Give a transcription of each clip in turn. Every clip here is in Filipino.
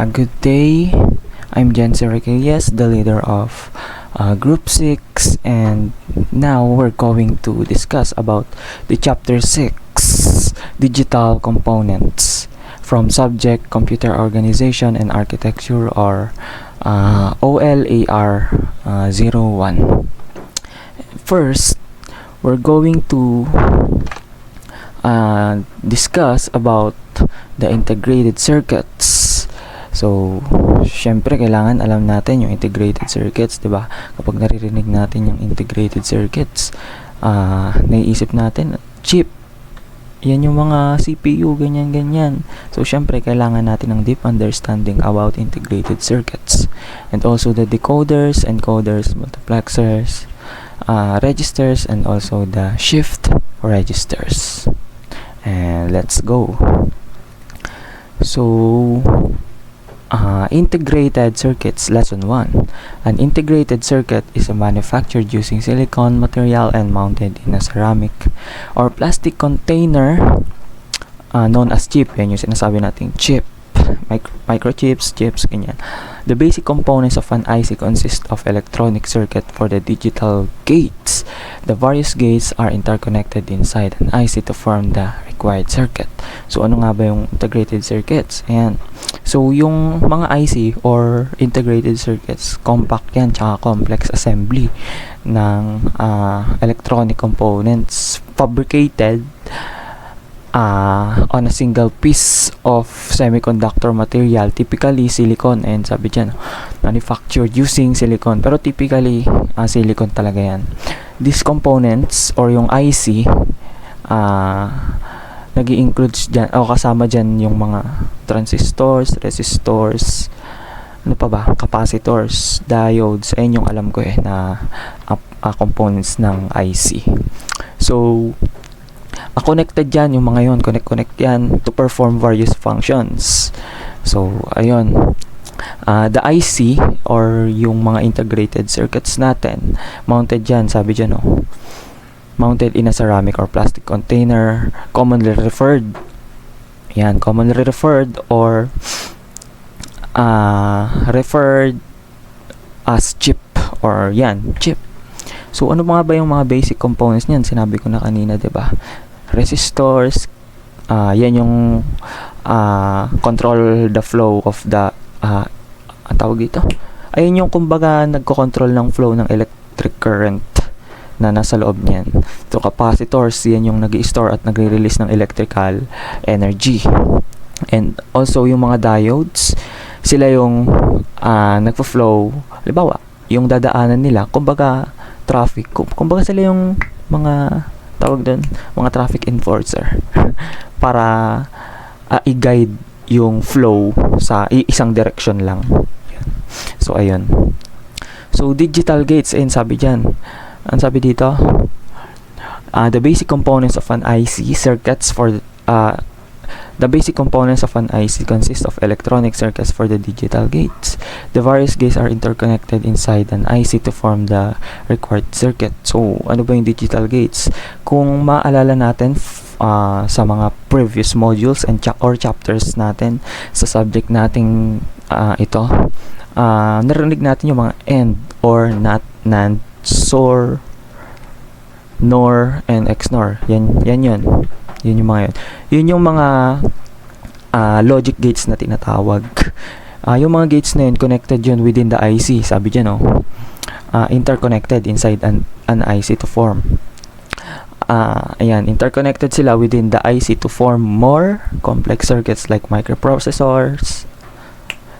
Good day. I'm Jensen Requillas, the leader of Group 6, and now we're going to discuss about the Chapter 6, Digital Components, from Subject Computer Organization and Architecture, or OLAR 01. First, we're going to discuss about the integrated circuits. So, syempre kailangan alam natin yung integrated circuits, 'di ba? Kapag naririnig natin yung integrated circuits, naiisip natin chip. Yan yung mga CPU, ganyan. So, syempre kailangan natin ng deep understanding about integrated circuits. And also the decoders, encoders, multiplexers, registers, and also the shift registers. And let's go. So, integrated circuits, lesson 1. An integrated circuit is manufactured using silicon material and mounted in a ceramic or plastic container known as chip. Yan yung sinasabi nating chip. Microchips, chips, ganyan. The basic components of an IC consist of electronic circuit for the digital gates. The various gates are interconnected inside an IC to form the required circuit. So, ano nga ba yung integrated circuits? Ayan. So, yung mga IC or integrated circuits, compact yan, tsaka complex assembly ng electronic components fabricated on a single piece of semiconductor material, typically silicon, and sabi dyan, manufactured using silicon, pero typically silicon talaga yan. These components or yung IC nag-i-include dyan, o kasama dyan yung mga transistors, resistors, ano pa ba, capacitors, diodes, ayun yung alam ko na components ng IC. So, connected yan, yung mga yon, connect yan to perform various functions. So, ayun. The IC or yung mga integrated circuits natin, mounted yan, sabi dyan, mounted in a ceramic or plastic container, commonly referred or referred as chip, or yan, chip. So, ano mga ba yung mga basic components niyan? Sinabi ko na kanina, 'di ba? Resistors, yan yung control the flow of the ang tawag dito, ayun yung kumbaga nagko-control ng flow ng electric current na nasa loob niyan. So, capacitors, yan yung nag-i-store at nagre-release ng electrical energy. And also yung mga diodes, sila yung nagpo-flow, halimbawa yung dadaanan nila, kumbaga traffic, kumbaga sila yung mga tawag doon, mga traffic enforcer para i-guide yung flow sa isang direction lang. So, ayun. So, digital gates, ayun sabi dyan. Ang sabi dito, the basic components of an IC circuits for the basic components of an IC consist of electronic circuits for the digital gates. The various gates are interconnected inside an IC to form the required circuit. So, ano ba yung digital gates? Kung maalala natin sa mga previous modules and or chapters natin sa subject nating ito, narinig natin yung mga AND or NOT, NAND, SOR, NOR, and XNOR. Yan yun. Yun yung mga yun. Yun yung mga logic gates na tinatawag. Yung mga gates na yun, connected yun within the IC. Sabi dyan, interconnected inside an IC to form. Ayan, interconnected sila within the IC to form more complex circuits like microprocessors,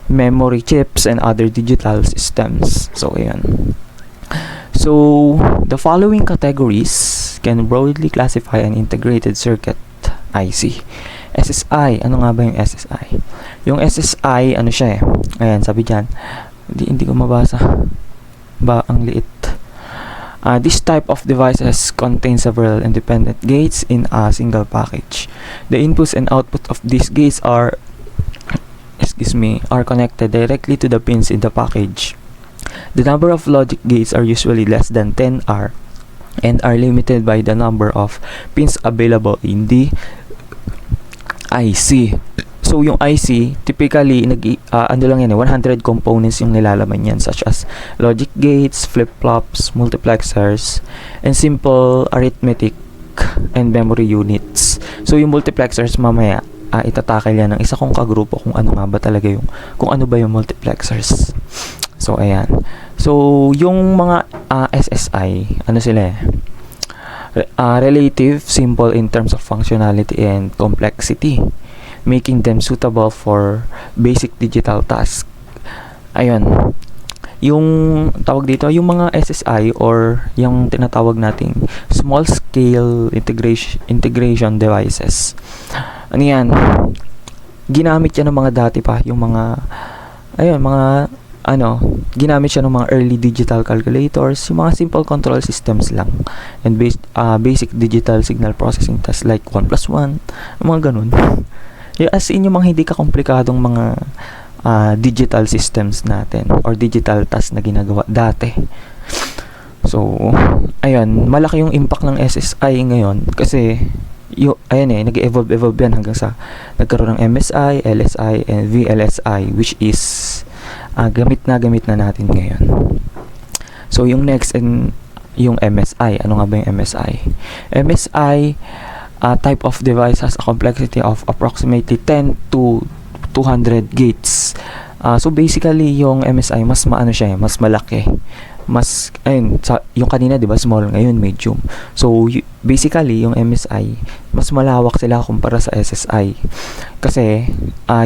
memory chips, and other digital systems. So, ayan. So, the following categories can broadly classify an integrated circuit IC. SSI, ano nga ba yung SSI? Yung SSI, ano siya ayan, sabi dyan. Hindi ko mabasa. Ang liit. This type of devices contain several independent gates in a single package. The inputs and output of these gates are connected directly to the pins in the package. The number of logic gates are usually less than 10 and are limited by the number of pins available in the IC. So yung IC, typically, ano lang yan 100 components yung nilalaman yan, such as logic gates, flip-flops, multiplexers, and simple arithmetic and memory units. So yung multiplexers mamaya, itatakil yan ng isa kong kagrupo kung ano nga ba talaga kung ano ba yung multiplexers. So ayan. So yung mga SSI, ano sila relative, simple in terms of functionality and complexity, making them suitable for basic digital tasks. Ayun. Yung tawag dito, yung mga SSI or yung tinatawag nating small scale integration devices. Ano yan? Ginamit yan ng mga dati pa, yung mga ginamit siya ng mga early digital calculators, yung mga simple control systems lang, and basic digital signal processing tasks like 1+1, mga ganun. As in, yung mga hindi ka komplikadong mga digital systems natin or digital tasks na ginagawa dati. So, ayun, malaki yung impact ng SSI ngayon kasi nag-evolve yan hanggang sa nagkaroon ng MSI, LSI, and VLSI, which is gamit na natin ngayon. So, yung next yung MSI. Ano nga ba yung MSI? MSI type of device has a complexity of approximately 10 to 200 gates. So basically yung MSI mas mas malaki. Yung kanina 'di ba small, ngayon medium. So basically yung MSI mas malawak sila kumpara sa SSI. Kasi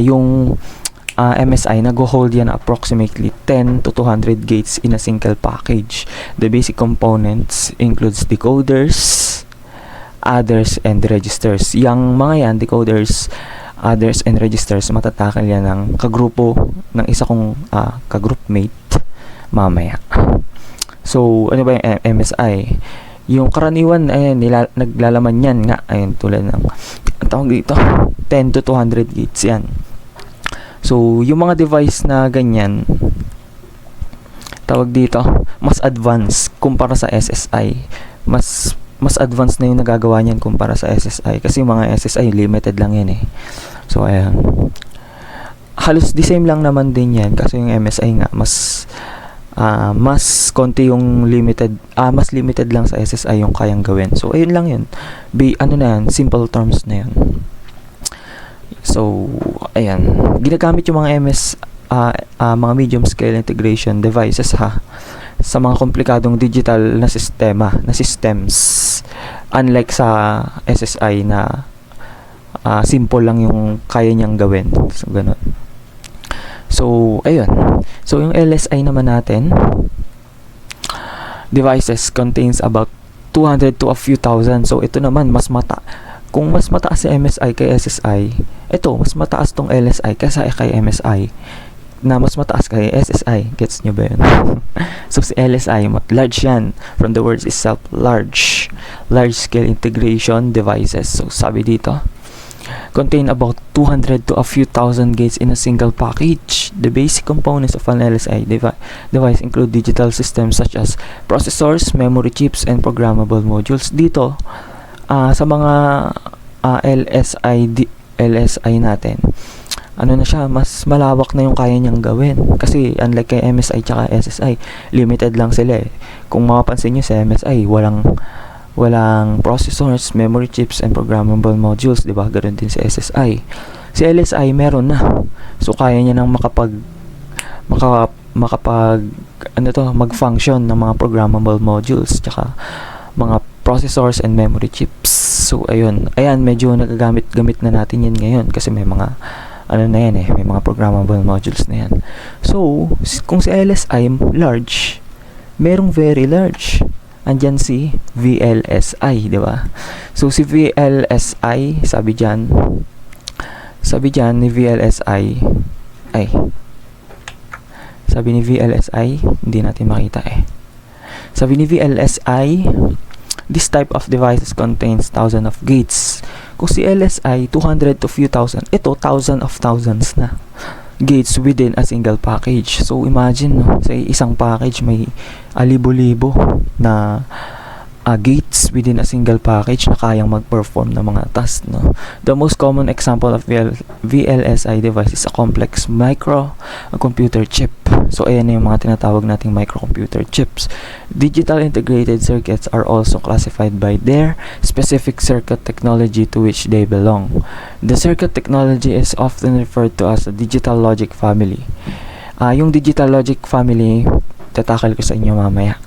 yung MSI nag-hold yan approximately 10 to 200 gates in a single package. The basic components includes decoders, adders, and registers. Yang mga yan, decoders, adders, and registers, matatakal yan ng kagrupo ng isa kong kagroupmate mamaya. So, ano ba yung MSI? Yung karaniwan, naglalaman yan nga, tulad ng, ang tawag dito, 10 to 200 gates yan. So, yung mga device na ganyan, tawag dito, mas advanced kumpara sa SSI. Mas advanced na yung nagagawa niyan kumpara sa SSI. Kasi yung mga SSI, limited lang yan So, ayan. Halos the same lang naman din yan. Kasi yung MSI nga, mas konti yung limited, mas limited lang sa SSI yung kayang gawin. So, ayun lang yun. Simple terms na yun. So, ayan. Ginagamit yung mga mga medium scale integration devices sa mga komplikadong digital na systems, unlike sa SSI na simple lang yung kaya niyang gawin. So ganun. So ayun. So yung LSI naman natin, devices contains about 200 to a few thousand. So ito naman kung mas mataas si MSI kay SSI, mas mataas tong LSI kaysa kay MSI na mas mataas kay SSI. Gets nyo ba yun? So si LSI, large yan. From the words itself, large scale integration devices. So sabi dito, contain about 200 to a few thousand gates in a single package. The basic components of an LSI device include digital systems such as processors, memory chips, and programmable modules. Dito, sa mga LSI natin, na siya, mas malawak na yung kaya niyang gawin. Kasi unlike kay MSI tsaka SSI, limited lang sila Kung mapapansin nyo sa MSI, walang processors, memory chips, and programmable modules, di ba? Ganoon din sa SSI. Si LSI meron na. So kaya niya nang mag-function ng mga programmable modules tsaka mga processors and memory chips. So ayun, medyo nagagamit na natin yan ngayon kasi may mga may mga programmable modules na yan. So, kung si LSI large, merong very large. Andyan si VLSI, di ba? So, si VLSI, sabi dyan ni VLSI, sabi ni VLSI, hindi natin makita Sabi ni VLSI, this type of devices contains thousands of gates. Kung si LSI, 200 to few thousand. Ito, thousands of thousands na gates within a single package. So, imagine, sa isang package may libo-libo na gates within a single package na kayang mag-perform ng mga tasks, no? The most common example of VLSI device is a complex computer chip. So ayan na yung mga tinatawag nating microcomputer chips. Digital integrated circuits are also classified by their specific circuit technology to which they belong. The circuit technology is often referred to as the digital logic family. Yung digital logic family, tatakal ko sa inyo mamaya.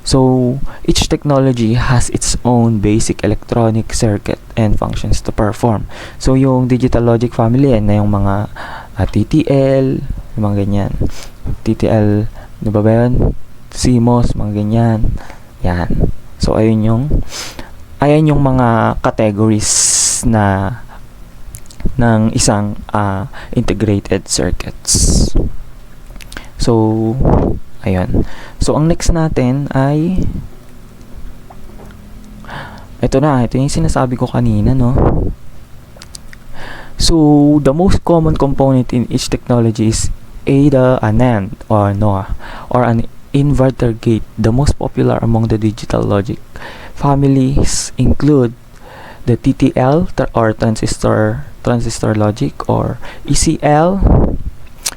So, each technology has its own basic electronic circuit and functions to perform. So, yung digital logic family, yan na yung mga TTL, yung mga ganyan. TTL, di ba yun? CMOS, mga ganyan. Yan. So, ayan yung mga categories na ng isang integrated circuits. So, ayun. So, ang next natin ay ito yung sinasabi ko kanina, no? So, the most common component in each technology is either an AND or NOR or an inverter gate. The most popular among the digital logic families include the TTL or transistor logic, or ECL,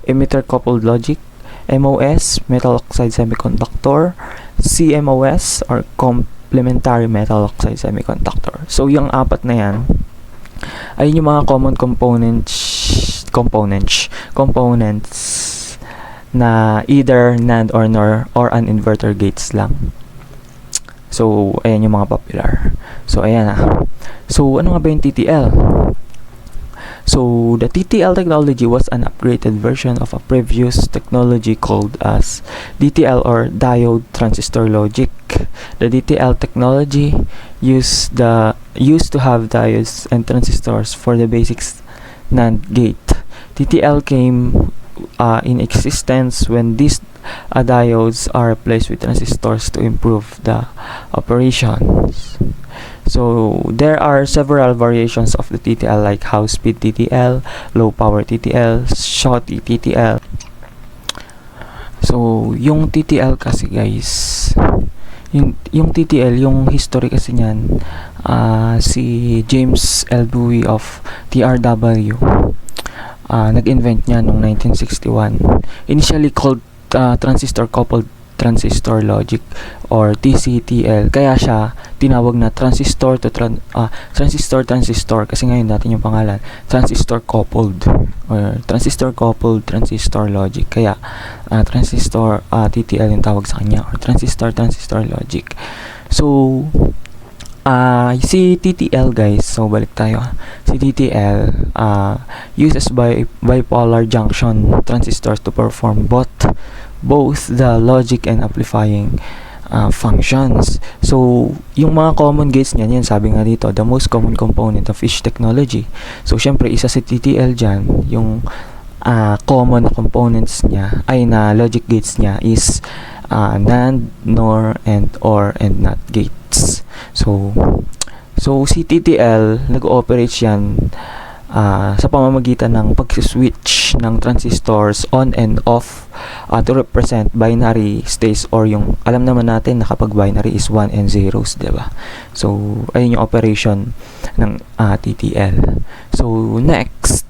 emitter coupled logic, MOS, metal oxide semiconductor, CMOS, or complementary metal oxide semiconductor. So, yung apat na yan, ay yung mga common components na either NAND or NOR or an inverter gates lang. So, ayan yung mga popular. So, ayan So, ano nga ba yung TTL? So, the TTL technology was an upgraded version of a previous technology called as DTL or diode transistor logic. The DTL technology used to have diodes and transistors for the basic NAND gate. TTL came in existence when these diodes are replaced with transistors to improve the operations. So, there are several variations of the TTL like high speed TTL, low power TTL, shorty TTL. So, yung TTL kasi guys, yung TTL, yung history kasi niyan, si James L. Dewey of TRW, nag-invent niya noong 1961. Initially called transistor coupled transistor logic or TCTL, kaya siya tinawag na transistor kasi ngayon natin yung pangalan transistor coupled or transistor coupled transistor logic, kaya transistor TTL yung tawag sa kanya, or transistor logic. So si TTL guys, so balik tayo. Si TTL uses bipolar junction transistors to perform both the logic and amplifying functions. So, yung mga common gates niyan, sabi nga dito, the most common component of each technology. So, syempre, isa si TTL dyan, yung common components niya, ay na logic gates niya is NAND, NOR, and/or and NOT gates. So si TTL, nag-ooperate yan sa pamamagitan ng pag-switch ng transistors on and off to represent binary states, or yung alam naman natin na kapag binary is 1 and zeros, diba? So, ayun yung operation ng TTL. So, next,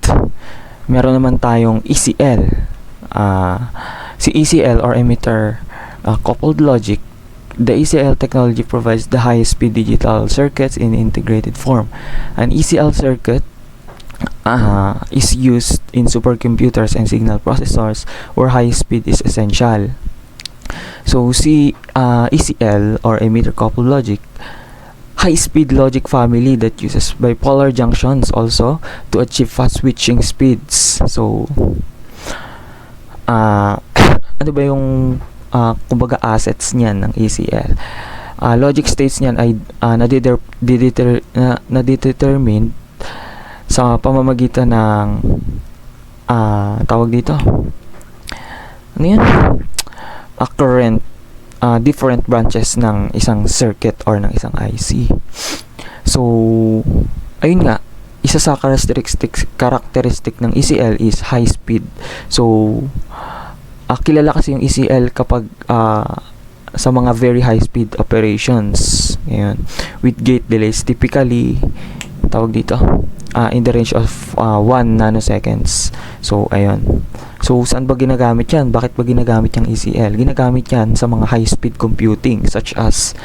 meron naman tayong ECL. Si ECL or emitter coupled logic. The ECL technology provides the highest speed digital circuits in integrated form. An ECL circuit is used in supercomputers and signal processors where high speed is essential. So, si ECL or emitter coupled logic, high-speed logic family that uses bipolar junctions also to achieve fast switching speeds. So, ano ba yung kumbaga assets niyan ng ECL? Logic states niyan ay nadidetermine sa pamamagitan ng tawag dito, ano yan? Current different branches ng isang circuit or ng isang IC. So, ayun nga, isa sa characteristic ng ECL is high speed. So, kilala kasi yung ECL kapag sa mga very high speed operations. Ayun. With gate delays typically tawag dito in the range of 1 nanoseconds. So ayun. So saan ba ginagamit yan? Bakit ba ginagamit yung ECL? Ginagamit yan sa mga high speed computing such as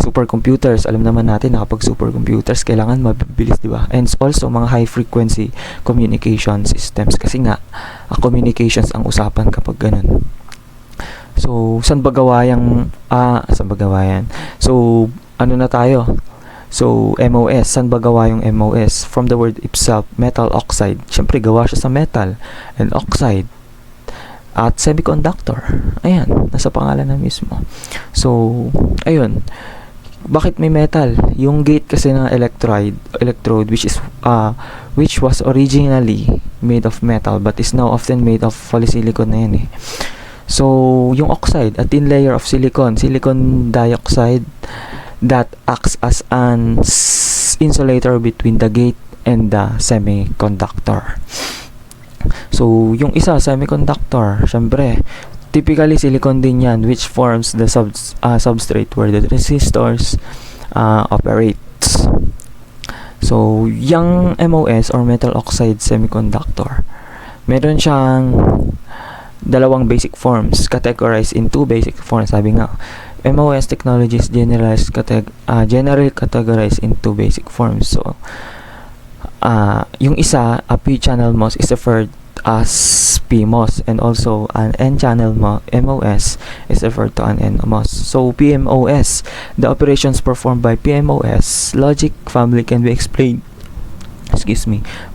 supercomputers. Alam naman natin na kapag supercomputers kailangan mabilis, di ba? And also mga high frequency communication systems kasi nga communications ang usapan kapag ganun. So saan ba gawa yan? So ano na tayo? So MOS, saan ba gawa yung MOS? From the word itself, metal oxide. Syempre gawa siya sa metal and oxide at semiconductor. Ayan, nasa pangalan na mismo. So, ayun. Bakit may metal? Yung gate kasi ng electrode which was originally made of metal but is now often made of polysilicon na yan eh. So, yung oxide, a thin layer of silicon dioxide that acts as an insulator between the gate and the semiconductor. So, yung isa, semiconductor, syempre, typically silicon din yan, which forms the substrate where the resistors operates. So, yung MOS or metal oxide semiconductor, meron siyang dalawang basic forms, categorized in two basic forms. Sabi nga, MOS technologies generally categorized in two basic forms. So, yung isa, a P-channel MOS is referred as PMOS, and also an N-channel MOS is referred to an NMOS. So PMOS, the operations performed by PMOS logic family can be explained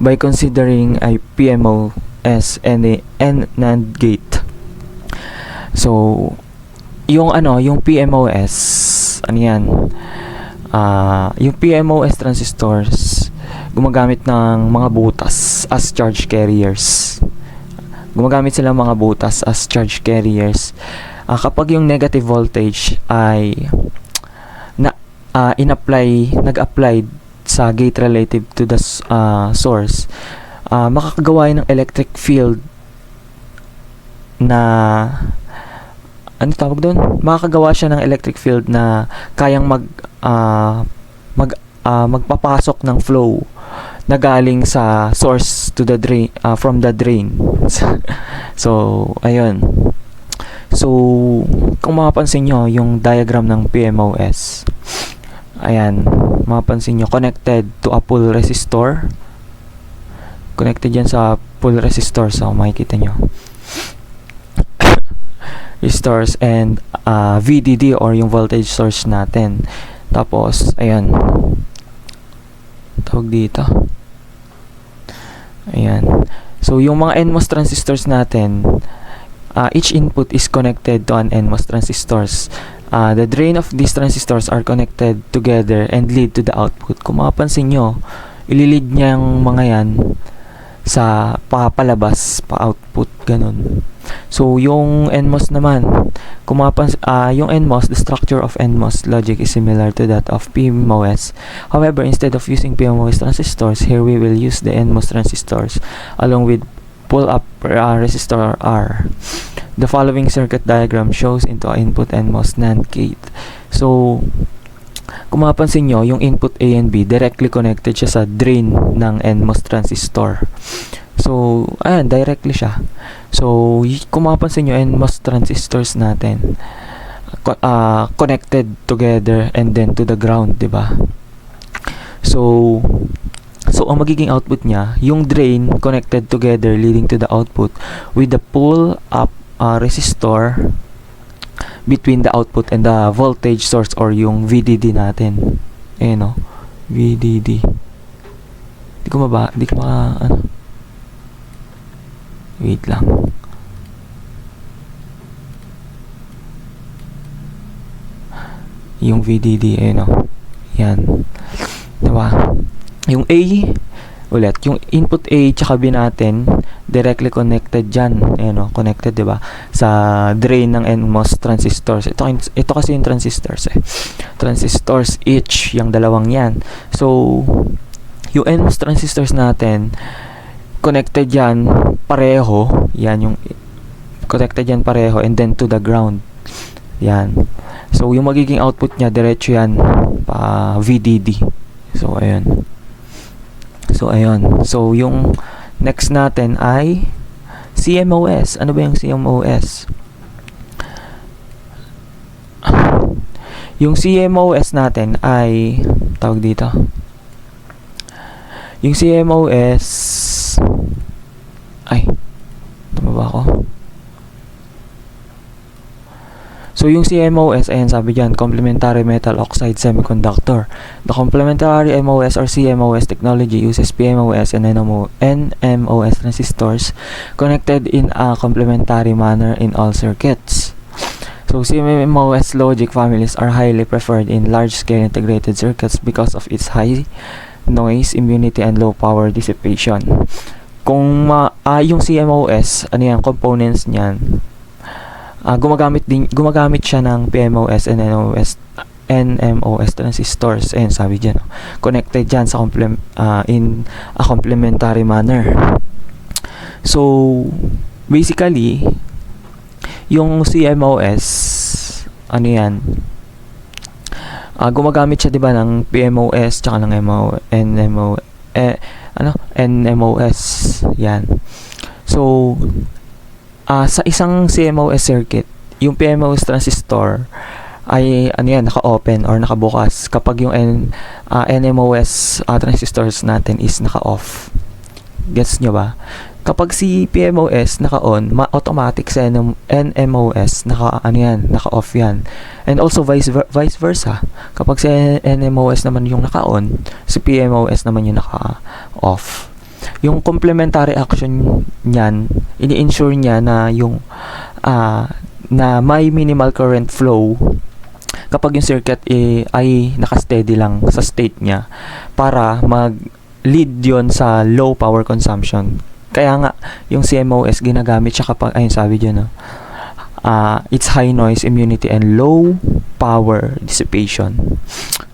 by considering a PMOS and a NAND gate. So yung PMOS, ano yan? Yung PMOS transistors gumagamit ng mga butas as charge carriers. Gumagamit sila mga butas as charge carriers. Kapag yung negative voltage ay nag-apply sa gate relative to the source, makakagawa ng electric field na makakagawa siya ng electric field na kayang magpapasok ng flow na galing sa source to the drain, from the drain. So ayun. So kung mapapansin nyo yung diagram ng PMOS, ayan, mapapansin nyo connected to a pull resistor, connected yan sa pull resistor. So makikita nyo resistors and VDD or yung voltage source natin. Tapos ayan, tawag dito, ayan. So yung mga NMOS transistors natin, each input is connected to an NMOS transistors. The drain of these transistors are connected together and lead to the output. Kung mapapansin nyo, ililid niya yung mga yan sa palabas, pa-output, ganun. So yung NMOS naman, kung yung NMOS, the structure of NMOS logic is similar to that of PMOS. However, instead of using PMOS transistors, here we will use the NMOS transistors along with pull-up resistor R. The following circuit diagram shows into input NMOS NAND gate. So, kung mapapansin nyo, yung input A and B directly connected siya sa drain ng NMOS transistor. So, ayan, directly siya. So, kung mapapansin nyo, NMOS transistors natin connected together and then to the ground, diba? So ang magiging output niya, yung drain connected together leading to the output with the pull up resistor between the output and the voltage source or yung VDD natin. Ayan o, VDD. Di ko wait lang. Yung VDD, ayan o. Yan. Diba? Yung A, ulit, yung input A tsaka B natin, directly connected dyan. Ayan o, connected, diba? Sa drain ng NMOS transistors. Ito kasi yung transistors eh. Transistors each, yung dalawang yan. So, yung NMOS transistors natin, connected yan pareho. Yan yung connected yan pareho and then to the ground. Yan. So, yung magiging output niya, diretso yan, pa VDD. So, ayun. So, yung next natin ay CMOS. Ano ba yung CMOS? Yung CMOS natin ay, tawag dito. Yung CMOS, ay, tama ba ako? So, yung CMOS, ayan sabi dyan, Complementary Metal Oxide Semiconductor. The complementary MOS or CMOS technology uses PMOS and NMOS transistors connected in a complementary manner in all circuits. So, CMOS logic families are highly preferred in large-scale integrated circuits because of its high noise, immunity, and low power dissipation. Kung yung CMOS, ano yan, components niyan, gumagamit siya ng PMOS and NMOS transistors. Ayan, sabi dyan, connected dyan sa in a complementary manner. So, basically, yung CMOS, ano yan, gumagamit siya, diba, ng PMOS tsaka ng NMOS. Yan. So, sa isang CMOS circuit, yung PMOS transistor ay ano yan, naka-open or nakabukas kapag yung NMOS transistors natin is naka-off. Gets nyo ba? Kapag si PMOS naka-on, automatic sa NMOS naka-off yan. And also vice versa. Kapag si NMOS naman yung naka-on, si PMOS naman yung naka-off. Yung complementary action niyan, ini-ensure niya na yung na may minimal current flow kapag yung circuit ay naka-steady lang sa state niya para mag-lead yon sa low power consumption. Kaya nga, yung CMOS ginagamit siya kapag, ayun sabi dyan, it's high noise, immunity, and low power dissipation.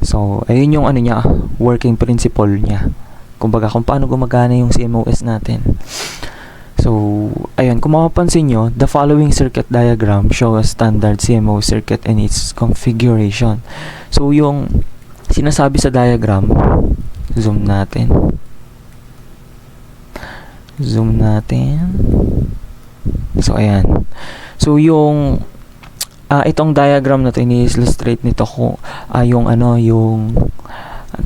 So, ayun yung ano niya, working principle niya. Kumbaga, kung paano gumagana yung CMOS natin. So, ayun, kung mapapansin nyo, the following circuit diagram shows a standard CMOS circuit and its configuration. So, yung sinasabi sa diagram, zoom natin. So, ayan. So, yung itong diagram na to, ini-illustrate nito ko yung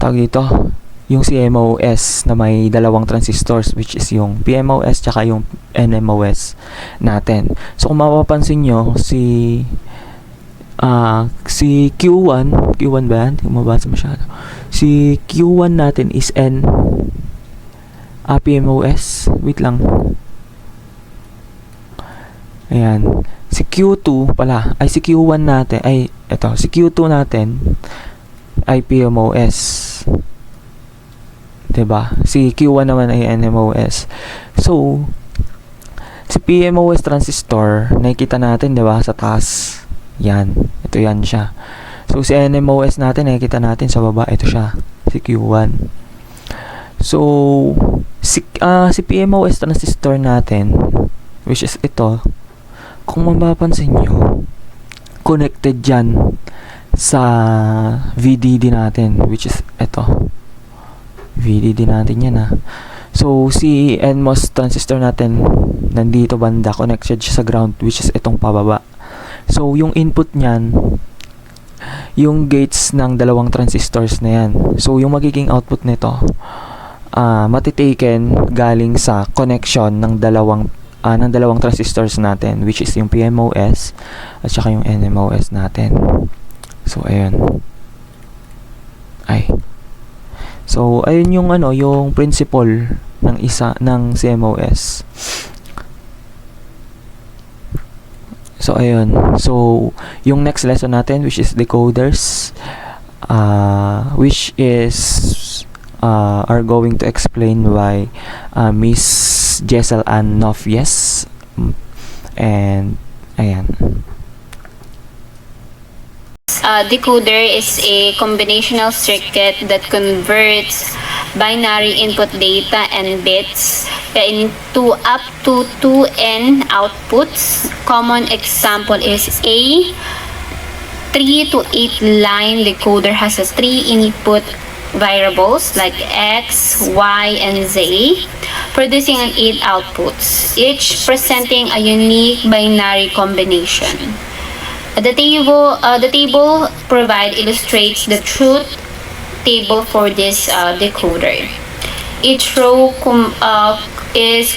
tawag dito, yung CMOS na may dalawang transistors, which is yung PMOS tsaka yung NMOS natin. So, kung mapapansin nyo, si Q1 ba yan? Hindi mabasa masyado. Si Q1 natin is PMOS. Wait lang. Ayan. Si Q2 pala, ay si Q1 natin, si Q2 natin ay PMOS. Diba? Si Q1 naman ay NMOS. So, si PMOS transistor, nakikita natin, diba, sa taas. Yan. Ito yan siya. So, si NMOS natin, nakikita natin sa baba. Ito siya. Si Q1. So, si PMOS transistor natin, which is ito, kung mapapansin nyo, connected dyan sa VDD natin, which is ito. VDD natin yan, So, si NMOS transistor natin, nandito banda, connected siya sa ground, which is itong pababa. So, yung input niyan, yung gates ng dalawang transistors na yan. So, yung magiging output nito, matitaken galing sa connection ng dalawang transistors natin, which is yung PMOS at saka yung NMOS natin. So, ayun. So, ayun yung yung principle ng CMOS. So, ayun. So, yung next lesson natin, which is decoders, which is are going to explain by Miss Jessel Ann Nofies. And, ayan. Decoder is a combinational circuit that converts binary input data and bits into up to 2n outputs. Common example is A, 3 to 8 line decoder has a 3 input variables like X, Y, and Z, producing an 8 outputs, each presenting a unique binary combination. The table provide illustrates the truth table for this decoder. Each row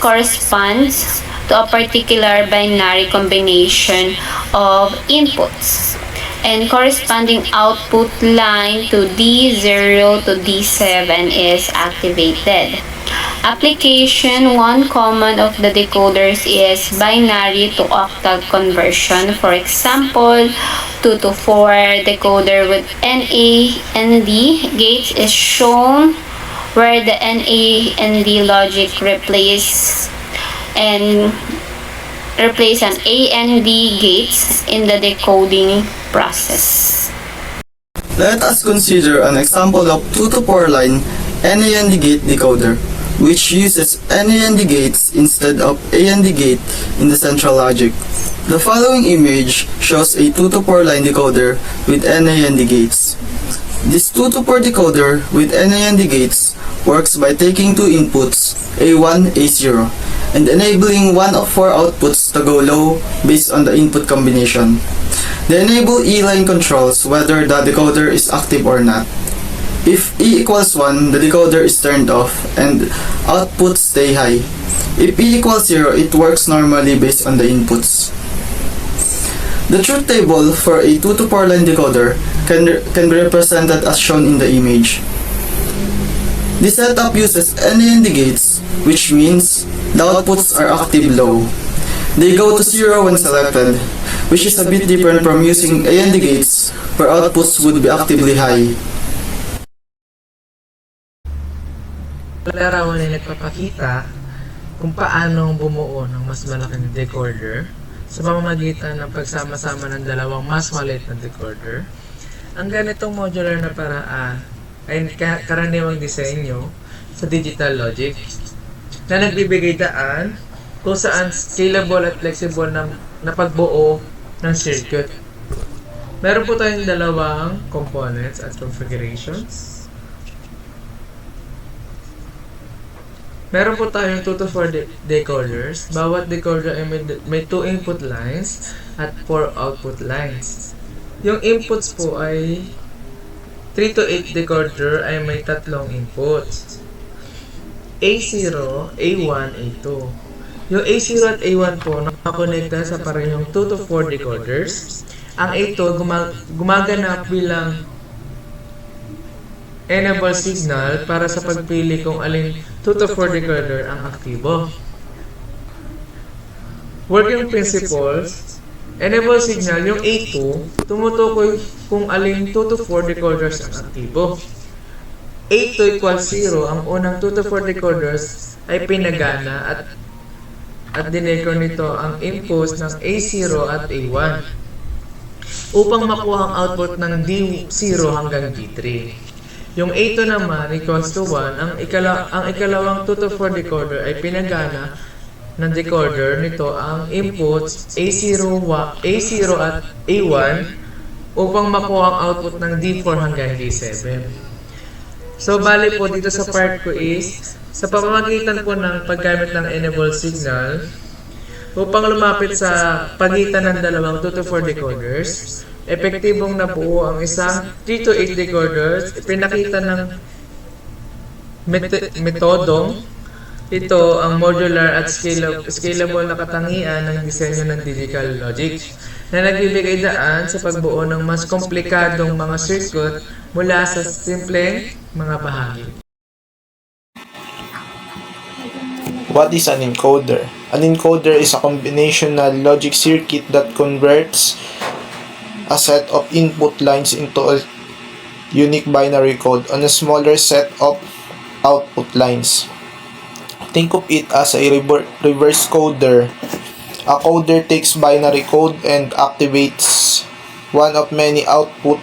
corresponds to a particular binary combination of inputs, and corresponding output line to D0 to D7 is activated. Application: one common of the decoders is binary to octal conversion. For example, 2 to 4 decoder with NA and D gates is shown, where the NA and D logic replace an A and D gates in the decoding process. Let us consider an example of 2 to 4 line NA and D gate decoder, which uses NA and D gates instead of A and D gate in the central logic. The following image shows a 2 to 4 line decoder with NA and D gates. This 2 to 4 decoder with NA and D gates works by taking two inputs, A1, A0, and enabling one of four outputs to go low based on the input combination. The enable E line controls whether the decoder is active or not. If E equals 1, the decoder is turned off and outputs stay high. If E equals 0, it works normally based on the inputs. The truth table for a 2 to 4 line decoder can be represented as shown in the image. This setup uses NA and D gates, which means the outputs are active low. They go to 0 when selected, which is a bit different from using A and D gates, where outputs would be actively high. Larawan ay nagpapakita kung paano bumuo ng mas malaking decoder sa pamamagitan ng pagsama-sama ng dalawang mas maliit na decoder. Ang ganitong modular na paraan ay karaniwang disenyo sa digital logic na nagbibigay daan kung saan scalable at flexible na pagbuo ng circuit. Meron po tayong dalawang components at configurations. Meron po tayong 2 to 4 decoders. Bawat decoder ay may 2 input lines at 4 output lines. Yung inputs po ay 3 to 8 decoder ay may tatlong inputs. A0, A1, A2. Yung A0 at A1 po nakakonekta sa parehong 2 to 4 decoders. Ang A2 gumaganap bilang enable signal para sa pagpili kung alin 2 to 4 decoder ang aktibo. Working principles: enable signal, yung A2 tumutukoy kung alin 2 to 4 decoders ang aktibo. A2 equals 0, ang unang 2 to 4 decoders ay pinagana at dinecode nito ang inputs ng A0 at A1 upang makuha ang output ng D0 hanggang D3. Yung A2 naman equals to 1, ang ikalawang 2 to 4 decoder ay pinagana ng decoder nito ang inputs A0 at A1 upang makuha ang output ng D4 hanggang D7. So, bali po dito sa part ko is, sa pamamagitan po ng paggamit ng enable signal, upang lumapit sa pagitan ng dalawang 2 to 4 decoders, epektibong nabuo ang isang 3 to 8 decoders. Ipinakita ng metodong ito ang modular at scalable na katangian ng disenyo ng digital logic na nagbibigay daan sa pagbuo ng mas komplikadong mga circuit mula sa simpleng mga bahagi. What is an encoder? An encoder is a combinational logic circuit that converts a set of input lines into a unique binary code on a smaller set of output lines. Think of it as a reverse coder. A coder takes binary code and activates one of many output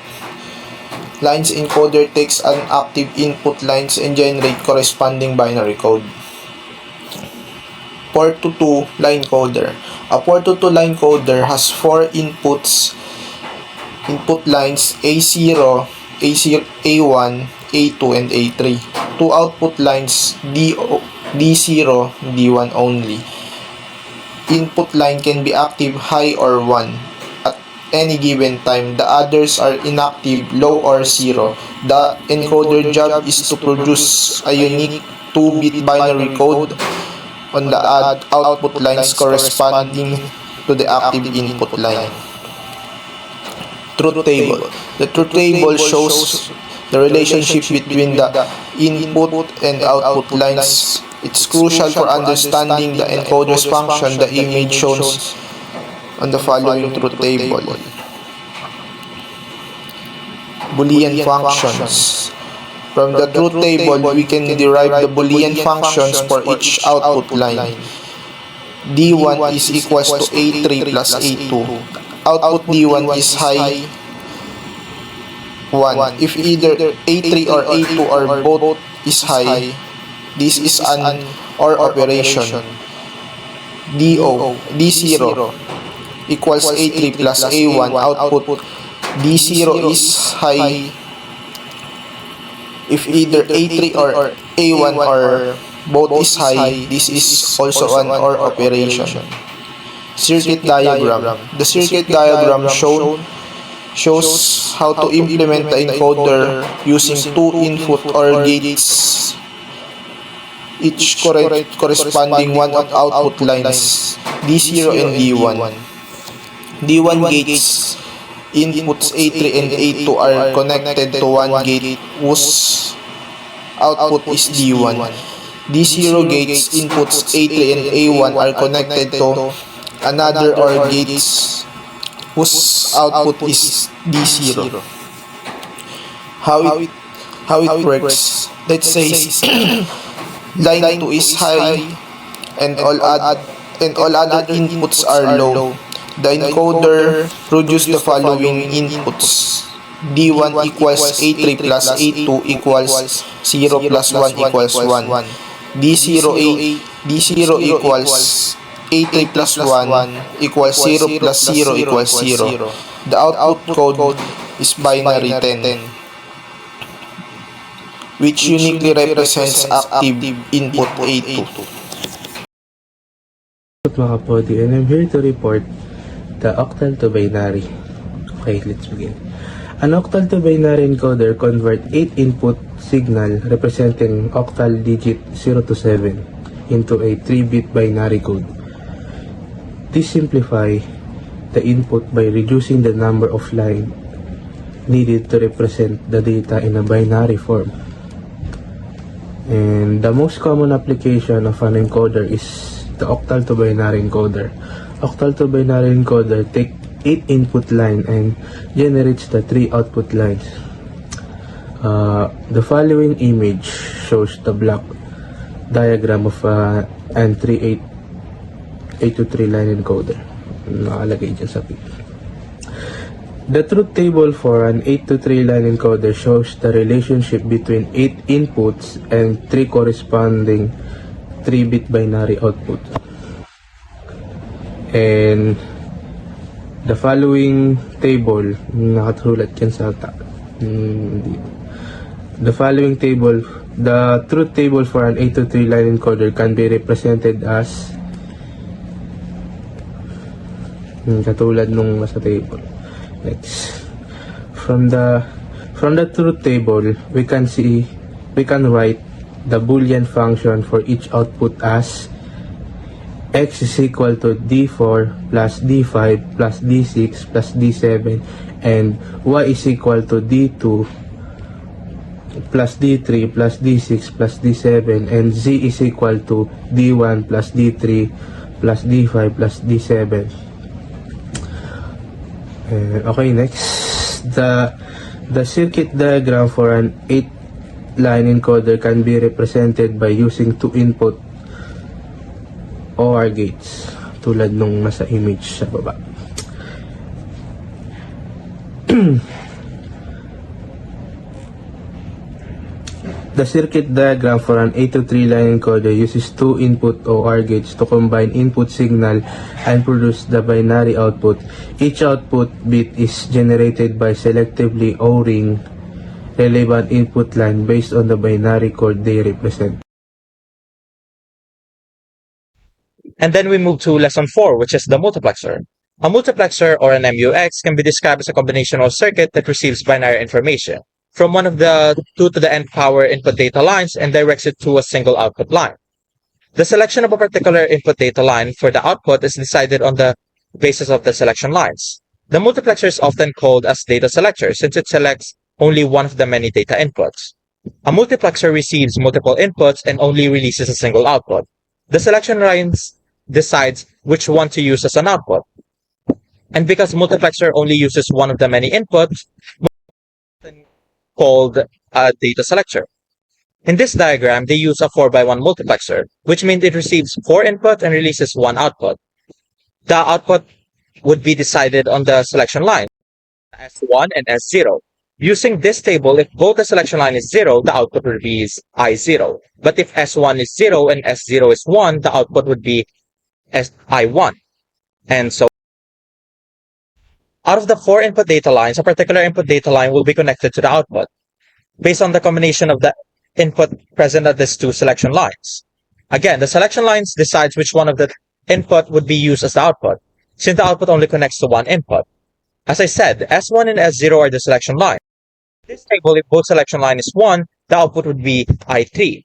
lines. Encoder takes an active input lines and generate corresponding binary code. 4 to 2 line coder. A 4 to 2 line coder has 4 inputs input lines A0, A1, A2, and A3. Two output lines D0, D1 only. Input line can be active high or 1 at any given time. The others are inactive, low or 0. The encoder job is to produce a unique 2-bit binary code on the output lines corresponding to the active input line. Truth table. The truth table shows the relationship between the input and output lines. It's crucial for understanding the encoder's function. The image shows on the following truth table. Boolean functions. From the truth table, we can derive the Boolean functions for each output line. D1 is equals to A3 plus A2. Output D1 is high 1. If either A3 or A2 or both is high, this is an OR operation. D0 equals A3 plus A1. Output D0 is high if either A3 or A1 or both is high. This is also an OR operation. Circuit diagram. The circuit diagram shows how to implement the encoder using two input OR gates, each corresponding one of output lines, D0 and D1. D1 gates inputs A3 and A2 are connected to one gate whose output is D1. D0 gates inputs A3 and A1 are connected to another OR gates whose output is D0. How it works? Let's say line 2 is high and all other inputs are low. The encoder produces the following inputs. D1 equals A3 plus A2 equals 0 plus 1 equals 1. D0 equals A3 plus 1 equals 0 plus 0 equals 0. The output code is binary 10, which uniquely represents active input A2. Mga podi, and I'm here to report the octal to binary. Okay, let's begin. An octal to binary encoder converts 8 input signal representing octal digit 0 to 7 into a 3-bit binary code. This simplifies the input by reducing the number of lines needed to represent the data in a binary form. And the most common application of an encoder is the octal to binary encoder. Octal to binary encoder takes 8 input line and generates the 3 output lines. The following image shows the block diagram of an 8 to 3 line encoder. Nakalagay dyan sa picture. The truth table for an 8 to 3 line encoder shows the relationship between 8 inputs and 3 corresponding 3-bit binary output. And the following table, nakatulad yan sa the following table, the truth table for an 8 to 3 line encoder can be represented as katulad nung nasa table. Next, from the truth table, we can write the Boolean function for each output as x is equal to d4 plus d5 plus d6 plus d7 and y is equal to d2 plus d3 plus d6 plus d7 and z is equal to d1 plus d3 plus d5 plus d7. Okay, next, the circuit diagram for an 8-line encoder can be represented by using 2 input OR gates tulad nung nasa image sa baba. The circuit diagram for an 8 to 3 line encoder uses two input OR gates to combine input signal and produce the binary output. Each output bit is generated by selectively ORing relevant input line based on the binary code they represent. And then we move to lesson 4, which is the multiplexer. A multiplexer, or an MUX, can be described as a combinational circuit that receives binary information from one of the 2 to the n power input data lines and directs it to a single output line. The selection of a particular input data line for the output is decided on the basis of the selection lines. The multiplexer is often called as data selector since it selects only one of the many data inputs. A multiplexer receives multiple inputs and only releases a single output. The selection lines decides which one to use as an output. And because multiplexer only uses one of the many inputs, called a data selector. In this diagram, they use a 4x1 multiplexer, which means it receives 4 input and releases 1 output. The output would be decided on the selection line, S1 and S0. Using this table, if both the selection line is 0, the output would be I0. But if S1 is 0 and S0 is 1, the output would be I1. And so out of the 4 input data lines, a particular input data line will be connected to the output based on the combination of the input present at these 2 selection lines. Again, the selection lines decides which one of the input would be used as the output, since the output only connects to one input. As I said, S1 and S0 are the selection lines. In this table, if both selection line is 1, the output would be I3.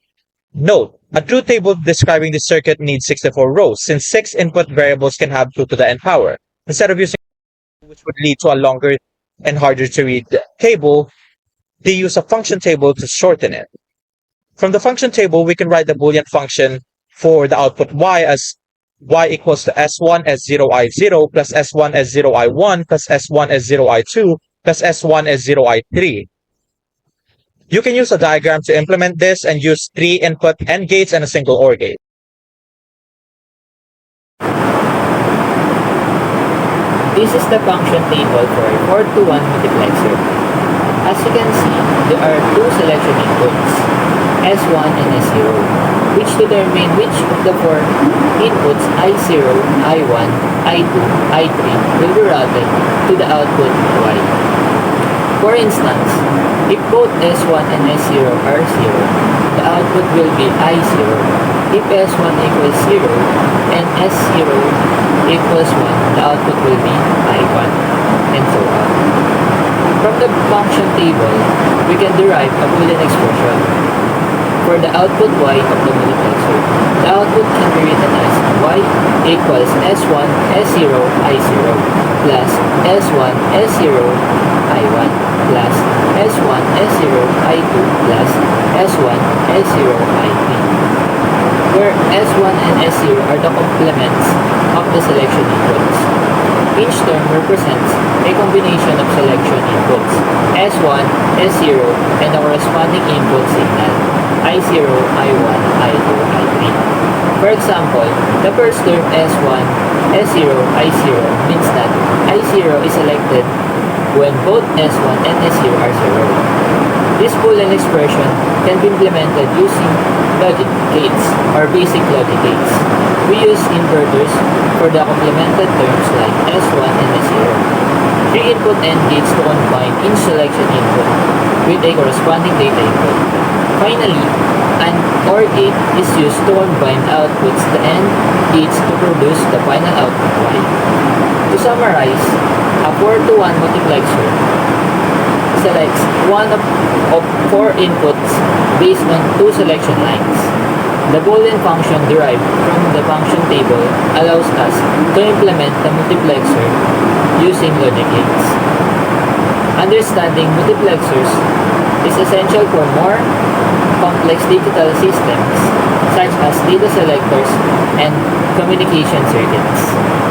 Note, a truth table describing the circuit needs 64 rows, since 6 input variables can have 2 to the n power. Instead of using which would lead to a longer and harder to read table, they use a function table to shorten it. From the function table, we can write the Boolean function for the output y as y equals to S1 S0 I0 plus S1 S0 I1 plus S1 S0 I2 plus S1 S0 I3. You can use a diagram to implement this and use 3 input AND gates and a single OR gate. This is the function table for a 4-to-1 multiplexer. As you can see, there are 2 selection inputs, S1 and S0, which determine which of the 4 inputs I0, I1, I2, I3 will be routed to the output Y. For instance, if both S1 and S0 are 0, the output will be I0. If S1 equals 0 and S0 equals 1, the output will be I1, and so on. From the function table, we can derive a Boolean expression. For the output Y of the multiplexer, the output can be written as Y equals S1 S0 I0 plus S1 S0 I1 plus S1 S0 I2 plus S1 S0 I3, where S1 and S0 are the complements of the selection inputs. Each term represents a combination of selection inputs, S1, S0, and the corresponding input signal, I0, I1, I2, I3. For example, the first term S1, S0, I0 means that I0 is selected when both S1 and S0 are 0. This Boolean expression can be implemented using logic gates or basic logic gates. We use inverters for the complemented terms like S1 and S0. 3 input AND gates to combine each selection input with a corresponding data input. Finally, an OR gate is used to combine outputs the AND gates to produce the final output Y. To summarize, a 4-to-1 multiplexer selects one of 4 inputs based on 2 selection lines. The Boolean function derived from the function table allows us to implement the multiplexer using logic gates. Understanding multiplexers is essential for more complex digital systems such as data selectors and communication circuits.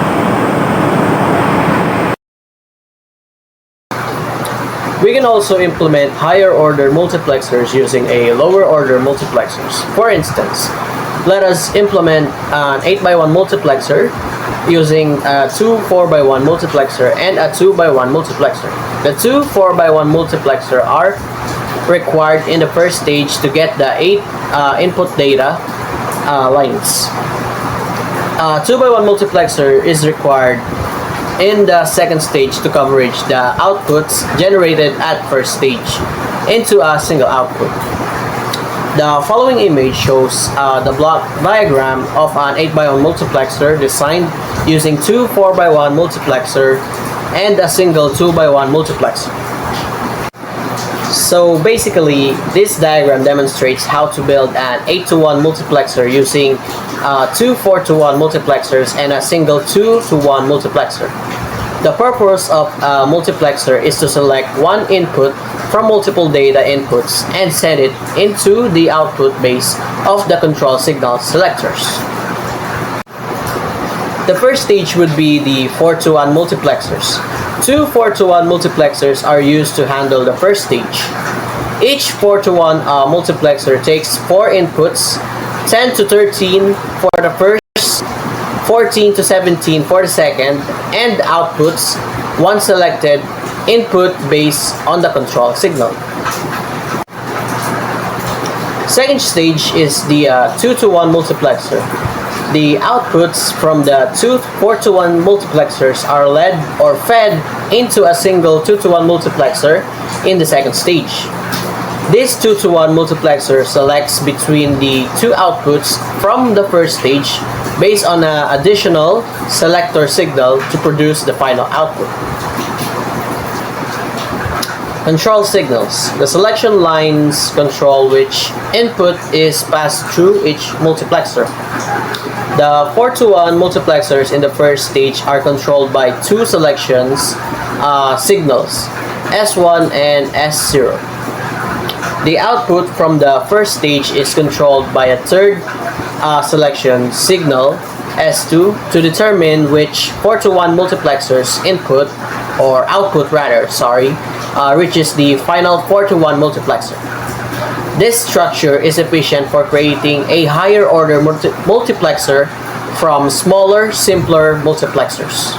We can also implement higher order multiplexers using a lower order multiplexers. For instance, let us implement an 8x1 multiplexer using a 2 4x1 multiplexer and a 2x1 multiplexer. The 2 4x1 multiplexer are required in the first stage to get the 8 input data lines. 2x1 multiplexer is required in the second stage to coverage the outputs generated at first stage into a single output. The following image shows the block diagram of an 8x1 multiplexer designed using two 4x1 multiplexer and a single 2x1 multiplexer. So basically, this diagram demonstrates how to build an 8-to-1 multiplexer using two 4-to-1 multiplexers and a single 2-to-1 multiplexer. The purpose of a multiplexer is to select one input from multiple data inputs and send it into the output base of the control signal selectors. The first stage would be the 4-to-1 multiplexers. Two 4-to-1 multiplexers are used to handle the first stage. Each 4-to-1 multiplexer takes 4 inputs, 10 to 13 for the first, 14 to 17 for the second, and outputs one selected input based on the control signal. Second stage is the 2-to-1 multiplexer. The outputs from the two 4-to-1 multiplexers are led or fed into a single 2-to-1 multiplexer in the second stage. This 2-to-1 multiplexer selects between the two outputs from the first stage based on an additional selector signal to produce the final output. Control signals. The selection lines control which input is passed through each multiplexer. The 4-to-1 multiplexers in the first stage are controlled by two selections signals, S1 and S0. The output from the first stage is controlled by a third selection signal, S2, to determine which 4-to-1 multiplexer's input, or output rather, reaches the final 4-to-1 multiplexer. This structure is efficient for creating a higher order multiplexer from smaller, simpler multiplexers.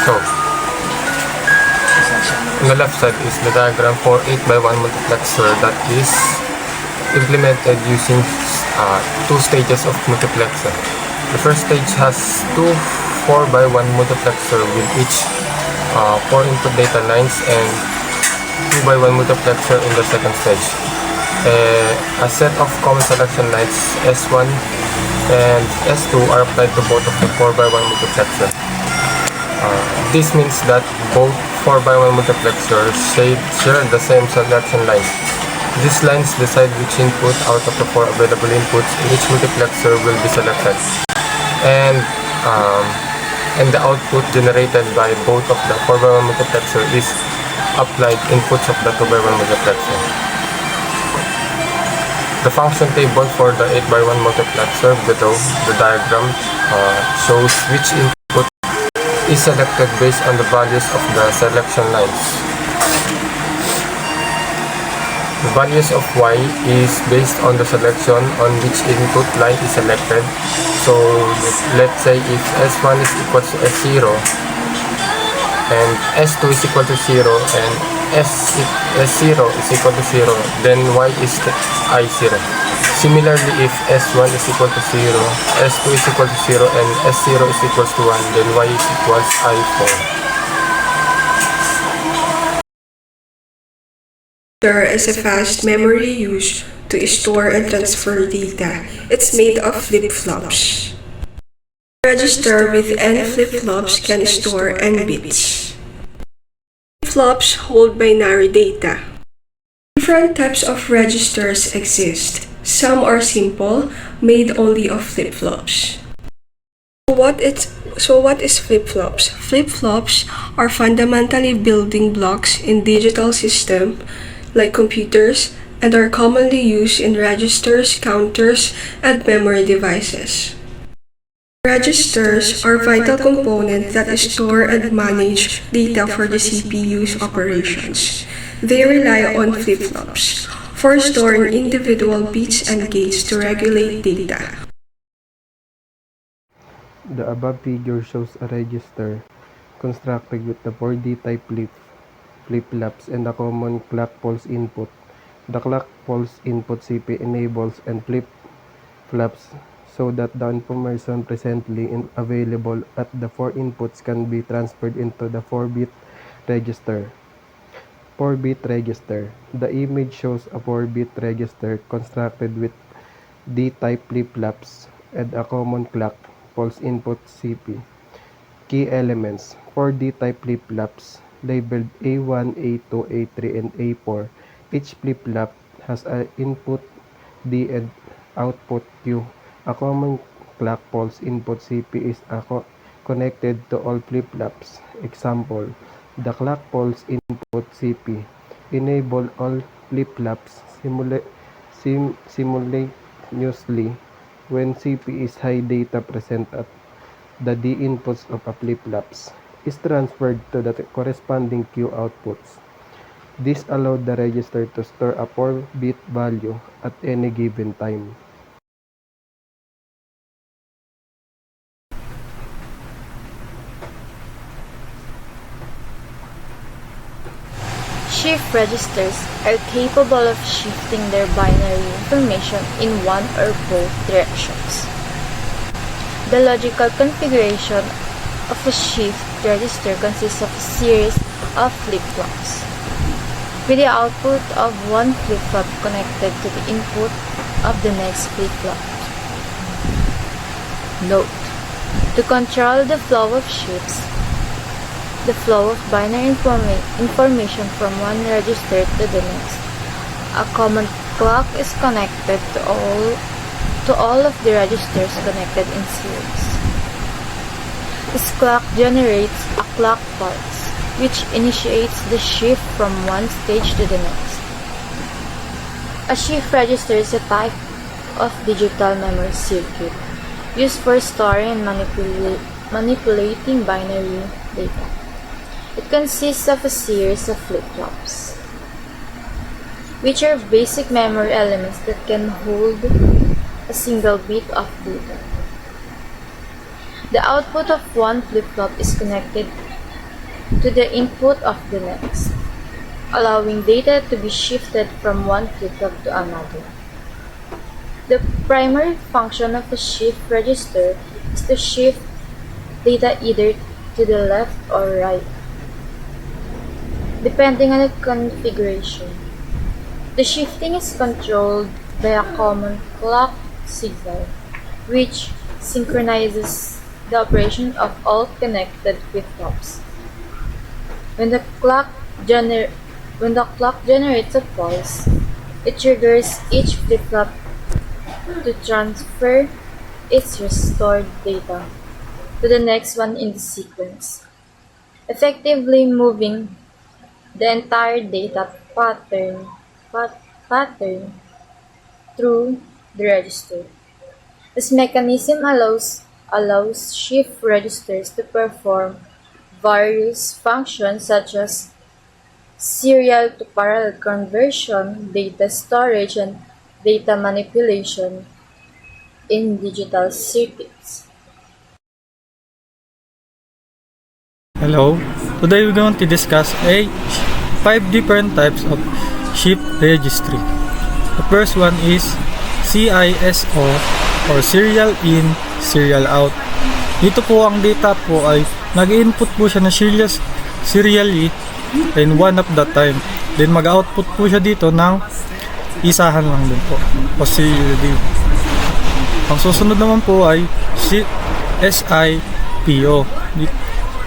So, on the left side is the diagram for 8x1 multiplexer that is implemented using two stages of multiplexer. The first stage has two 4x1 multiplexer with each 4 input data lines and 2x1 multiplexer in the second stage. A set of common selection lines S1 and S2 are applied to both of the 4x1 multiplexer. This means that both 4x1 multiplexers share the same selection lines. These lines decide which input out of the 4 available inputs in each multiplexer will be selected. And the output generated by both of the 4x1 multiplexer is applied inputs of the 2x1 multiplexer. The function table for the 8x1 multiplexer below the diagram shows which input is selected based on the values of the selection lines. The values of y is based on the selection on which input line is selected. So let's say if S1 is equal to S0 and S2 is equal to 0 and S0 is equal to 0, then y is I0. Similarly, if S1 is equal to 0, S2 is equal to 0 and S0 is equal to 1, then y is equals I4. There is a fast memory used to store and transfer data. It's made of flip-flops. A register with n flip-flops can store n bits. Flip-flops hold binary data. Different types of registers exist. Some are simple, made only of flip-flops. So what is flip-flops? Flip-flops are fundamentally building blocks in digital systems like computers and are commonly used in registers, counters, and memory devices. Registers are vital components that store and manage data for the CPU's operations. They rely on flip-flops for storing individual bits and gates to regulate data. The above figure shows a register constructed with the 4D type flip-flops and a common clock pulse input. The clock pulse input CP enables and flip-flops so that the information presently available at the 4 inputs can be transferred into the 4-bit register. 4-bit register. The image shows a 4-bit register constructed with D-type flip-flops and a common clock pulse input CP. Key elements: 4D type flip-flops labeled A1, A2, A3, and A4. Each flip-flop has an input D and output Q. A common clock pulse input CP is connected to all flip-flops. Example: the clock pulse input CP enable all flip-flops simultaneously when CP is high data present at the D inputs of a flip-flops is transferred to the corresponding Q outputs. This allowed the register to store a 4-bit value at any given time. Shift registers are capable of shifting their binary information in one or both directions. The logical configuration of a shift register consists of a series of flip-flops, with the output of one flip-flop connected to the input of the next flip-flop. Note: to control the flow of shifts, the flow of binary information from one register to the next, a common clock is connected to all of the registers connected in series. This clock generates a clock pulse, which initiates the shift from one stage to the next. A shift register is a type of digital memory circuit used for storing and manipulating binary data. It consists of a series of flip-flops, which are basic memory elements that can hold a single bit of data. The output of one flip-flop is connected to the input of the next, allowing data to be shifted from one flip-flop to another. The primary function of a shift register is to shift data either to the left or right, depending on the configuration. The shifting is controlled by a common clock signal, which synchronizes the operation of all connected flip-flops. When the clock generates a pulse, it triggers each flip-flop to transfer its restored data to the next one in the sequence, effectively moving the entire data pattern through the register. This mechanism allows shift registers to perform various functions such as serial to parallel conversion, data storage, and data manipulation in digital circuits. Hello, today we're going to discuss 5 different types of shift registry. The first one is CISO or serial in, serial out. Dito po ang data po ay nag-input po siya na serially and one at that time. Then mag-output po siya dito ng isahan lang din po o serially. Ang susunod naman po ay SIPO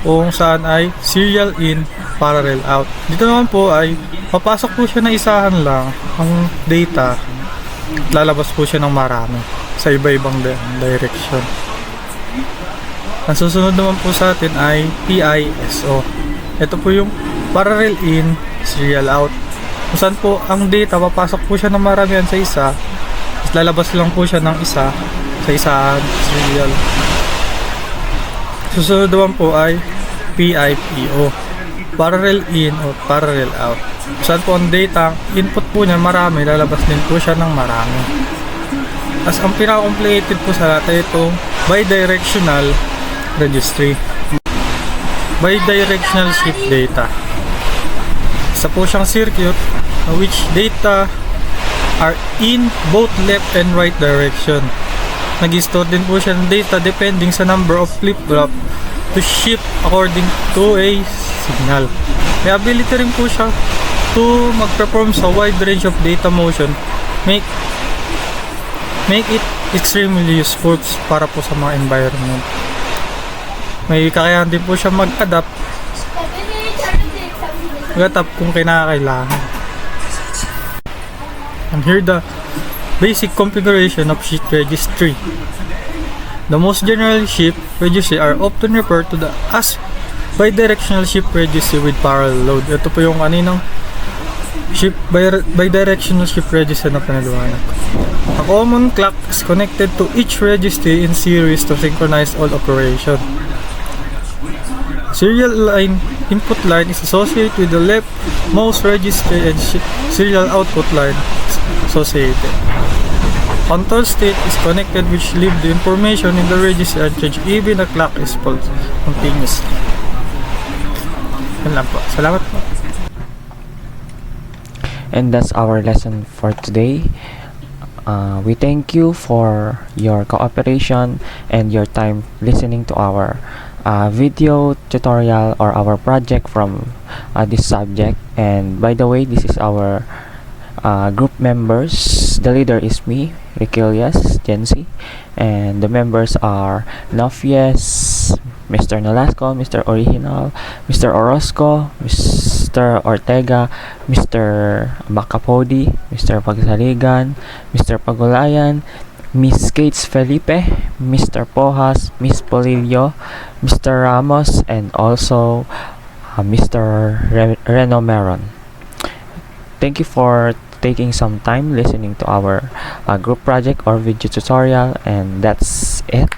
kung saan ay serial in, parallel out. Dito naman po ay papasok po siya na isahan lang ang data at lalabas po siya ng marami sa iba-ibang direction. Ang susunod naman po sa atin ay PISO. Ito po yung parallel in, serial out. Kung saan po ang data papasok po siya ng maramihan sa isa at lalabas lang po siya ng isa sa isahan, serial. Susunod naman po ay PIPO, parallel in o parallel out. Saan po ang data, input po niya marami, lalabas din po siya ng marami. As ang pinaka-complicated po sa lahat ay itong bidirectional registry. bidirectional shift data. Isa po siyang circuit which data are in both left and right direction. Nag-store din po siya ng data depending sa number of flip-flop to shift according to a signal. May ability rin po siya to mag-perform sa wide range of data motion, make it extremely useful para po sa mga environment. May kakayahan din po siya mag-adapt kung kinakailangan. And here the basic configuration of shift registry. The most general shift registry are often referred to as bidirectional shift registry with parallel load. Ito po yung kaninang bidirectional shift registry na pinaliwanag ko. A common clock is connected to each registry in series to synchronize all operation. Serial line input line is associated with the leftmost registry and serial output line associated. Control state is connected which leave the information in the registry unchanged even the clock is pulsed continuously. Yan lang po. Salamat po. And that's our lesson for today. We thank you for your cooperation and your time listening to our video tutorial or our project from this subject. And by the way, this is our group members. The leader is me, Riquelias Jensi, and the members are Nofies, Mr. Nolasco, Mr. Original, Mr. Orozco, Mr. Ortega, Mr. Macapodi, Mr. Pagsaligan, Mr. Pagulayan, Miss Gates Felipe, Mr. Pojas, Miss Polillo, Mr. Ramos, and also Mr. Reno Meron. Thank you for taking some time listening to our group project or video tutorial, and that's it.